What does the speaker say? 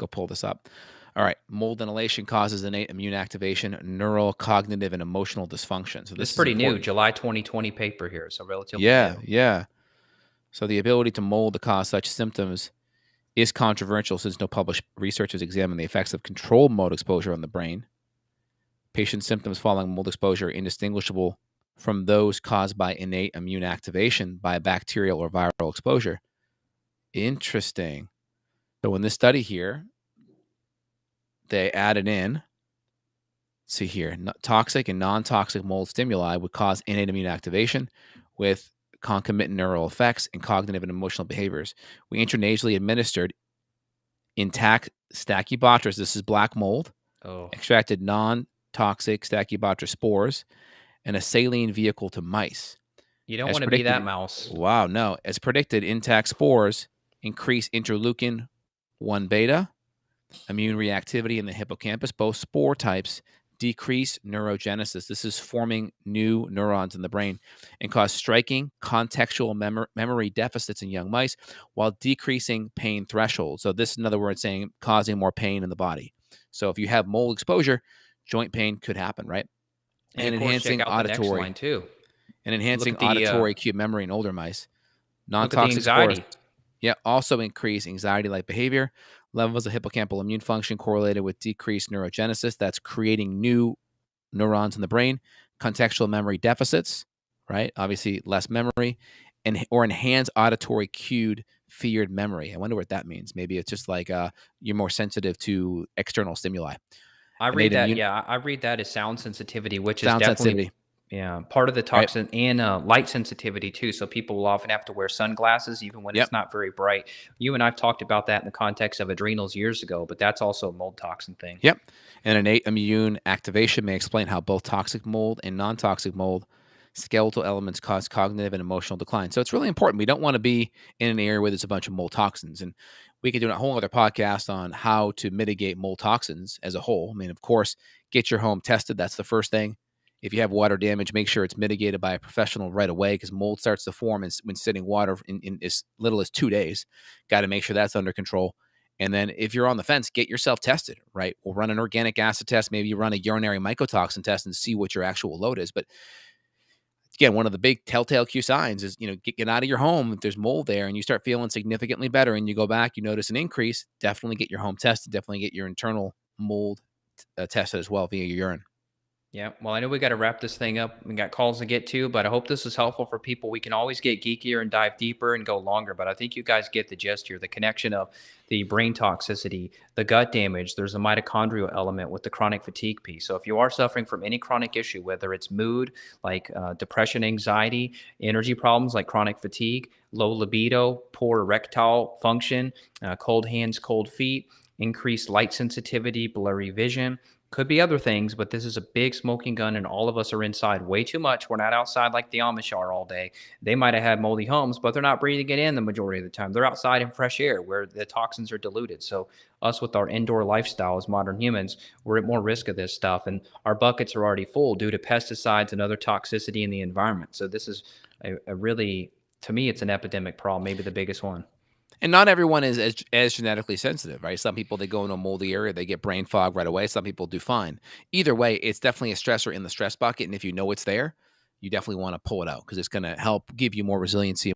go pull this up. All right. Mold inhalation causes innate immune activation, neural, cognitive, and emotional dysfunction. So This this is is pretty new, important. July 2020 paper here, so relatively Yeah, new. yeah. So the ability to mold to cause such symptoms is controversial since no published research has examined the effects of controlled mold exposure on the brain. Patient symptoms following mold exposure are indistinguishable from those caused by innate immune activation by bacterial or viral exposure. Interesting. So in this study here, they added in, see here, toxic and non-toxic mold stimuli would cause innate immune activation with concomitant neural effects and cognitive and emotional behaviors. We intranasally administered intact Stachybotrys, this is black mold, Oh, extracted non-toxic Stachybotrys spores, and a saline vehicle to mice. you don't As want to be that predicted, mouse. wow, no. As predicted, intact spores increase interleukin 1 beta, immune reactivity in the hippocampus. Both spore types decrease neurogenesis. This is forming new neurons in the brain and cause striking contextual memory deficits in young mice while decreasing pain thresholds. So this is another word saying causing more pain in the body. So if you have mold exposure, joint pain could happen, right? And of And course, check enhancing out the next line auditory too. Look at the acute memory in older mice. look at the Non-toxic spores, anxiety. yeah, also increase anxiety-like behavior. Levels of hippocampal immune function correlated with decreased neurogenesis. That's creating new neurons in the brain. Contextual memory deficits, right? Obviously, less memory, and or enhanced auditory cued feared memory. I wonder what that means. Maybe it's just like you're more sensitive to external stimuli. I read Innate that. immune Yeah, I read that as sound sensitivity, which is sound definitely, sensitivity, yeah, part of the right? toxin, and light sensitivity too. So people will often have to wear sunglasses even when Yep. it's not very bright. You and I've talked about that in the context of adrenals years ago, but that's also a mold toxin thing. Yep. And innate immune activation may explain how both toxic mold and non-toxic mold skeletal elements cause cognitive and emotional decline. So it's really important. We don't want to be in an area where there's a bunch of mold toxins. And we could do a whole other podcast on how to mitigate mold toxins as a whole. I mean, of course, get your home tested. That's the first thing. If you have water damage, make sure it's mitigated by a professional right away because mold starts to form when sitting water in as little as 2 days. Got to make sure that's under control. And then if you're on the fence, get yourself tested, right? We'll run an organic acid test. Maybe you run a urinary mycotoxin test and see what your actual load is. But again, one of the big telltale cue signs is, get out of your home if there's mold there and you start feeling significantly better and you go back, you notice an increase, definitely get your home tested, definitely get your internal mold tested as well via your urine. Yeah. Well, I know we got to wrap this thing up. We got calls to get to, but I hope this is helpful for people. We can always get geekier and dive deeper and go longer, but I think you guys get the gist here. The connection of the brain toxicity, the gut damage, there's a mitochondrial element with the chronic fatigue piece. So if you are suffering from any chronic issue, whether it's mood, like depression, anxiety, energy problems like chronic fatigue, low libido, poor erectile function, cold hands, cold feet, increased light sensitivity, blurry vision, could be other things, but this is a big smoking gun, and all of us are inside way too much. We're not outside like the Amish are all day. They might have had moldy homes, but they're not breathing it in the majority of the time. They're outside in fresh air where the toxins are diluted. So, us with our indoor lifestyle as modern humans, we're at more risk of this stuff, and our buckets are already full due to pesticides and other toxicity in the environment. So, this is a really, to me, it's an epidemic problem, maybe the biggest one. And not everyone is as genetically sensitive, right? Some people, they go into a moldy area, they get brain fog right away. Some people do fine. Either way, it's definitely a stressor in the stress bucket. And if you know it's there, you definitely want to pull it out because it's going to help give you more resiliency